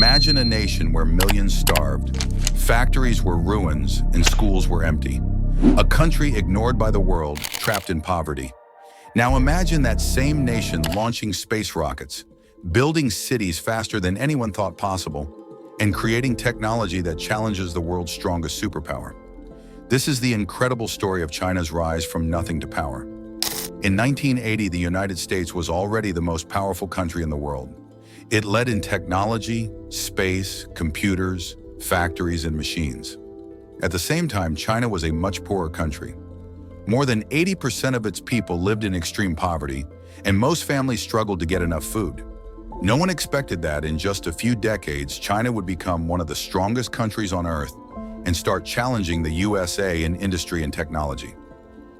Imagine a nation where millions starved, factories were ruins, and schools were empty. A country ignored by the world, trapped in poverty. Now imagine that same nation launching space rockets, building cities faster than anyone thought possible, and creating technology that challenges the world's strongest superpower. This is the incredible story of China's rise from nothing to power. In 1980, the United States was already the most powerful country in the world. It led in technology, space, computers, factories, and machines. At the same time, China was a much poorer country. More than 80% of its people lived in extreme poverty, and most families struggled to get enough food. No one expected that in just a few decades, China would become one of the strongest countries on Earth and start challenging the USA in industry and technology.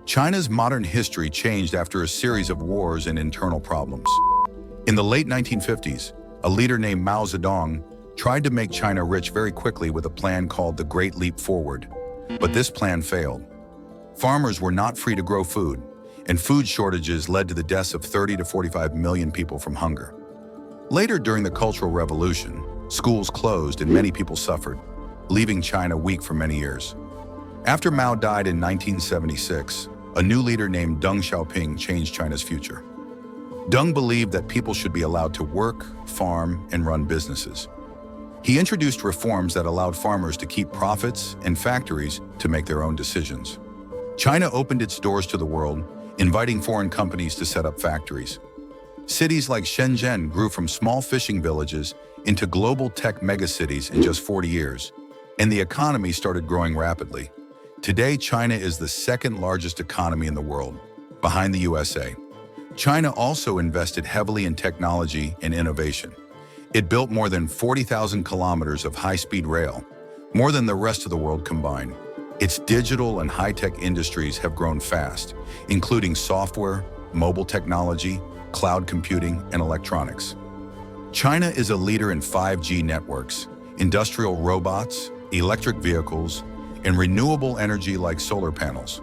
China's modern history changed after a series of wars and internal problems. In the late 1950s, a leader named Mao Zedong tried to make China rich very quickly with a plan called the Great Leap Forward. But this plan failed. Farmers were not free to grow food, and food shortages led to the deaths of 30 to 45 million people from hunger. Later, during the Cultural Revolution, schools closed and many people suffered, leaving China weak for many years. After Mao died in 1976, a new leader named Deng Xiaoping changed China's future. Deng believed that people should be allowed to work, farm, and run businesses. He introduced reforms that allowed farmers to keep profits and factories to make their own decisions. China opened its doors to the world, inviting foreign companies to set up factories. Cities like Shenzhen grew from small fishing villages into global tech megacities in just 40 years, and the economy started growing rapidly. Today, China is the second largest economy in the world, behind the USA. China also invested heavily in technology and innovation. It built more than 40,000 kilometers of high-speed rail, more than the rest of the world combined. Its digital and high-tech industries have grown fast, including software, mobile technology, cloud computing, and electronics. China is a leader in 5G networks, industrial robots, electric vehicles, and renewable energy like solar panels.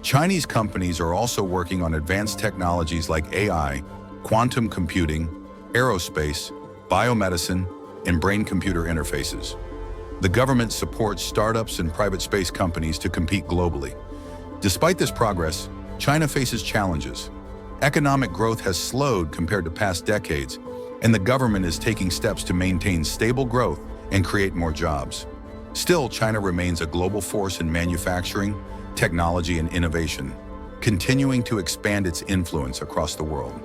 Chinese companies are also working on advanced technologies like AI, quantum computing, aerospace, biomedicine, and brain-computer interfaces. The government supports startups and private space companies to compete globally. Despite this progress, China faces challenges. Economic growth has slowed compared to past decades, and the government is taking steps to maintain stable growth and create more jobs. Still, China remains a global force in manufacturing, technology, and innovation, continuing to expand its influence across the world.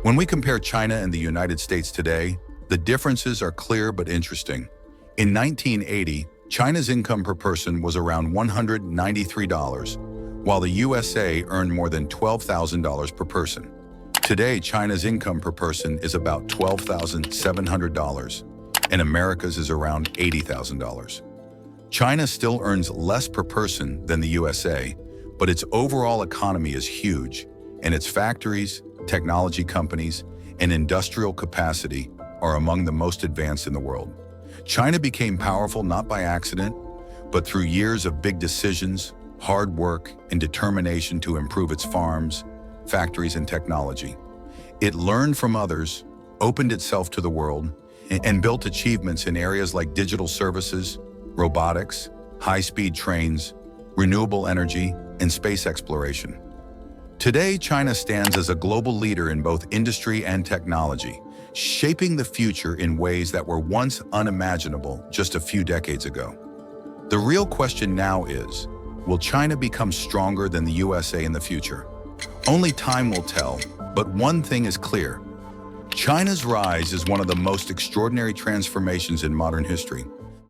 When we compare China and the United States today, the differences are clear but interesting. In 1980, China's income per person was around $193, while the USA earned more than $12,000 per person. Today, China's income per person is about $12,700, and America's is around $80,000. China still earns less per person than the USA, but its overall economy is huge, and its factories, technology companies, and industrial capacity are among the most advanced in the world. China became powerful not by accident, but through years of big decisions, hard work, and determination to improve its farms, factories, and technology. It learned from others, opened itself to the world, and built achievements in areas like digital services, robotics, high-speed trains, renewable energy, and space exploration. Today, China stands as a global leader in both industry and technology, shaping the future in ways that were once unimaginable just a few decades ago. The real question now is, will China become stronger than the USA in the future? Only time will tell, but one thing is clear. China's rise is one of the most extraordinary transformations in modern history.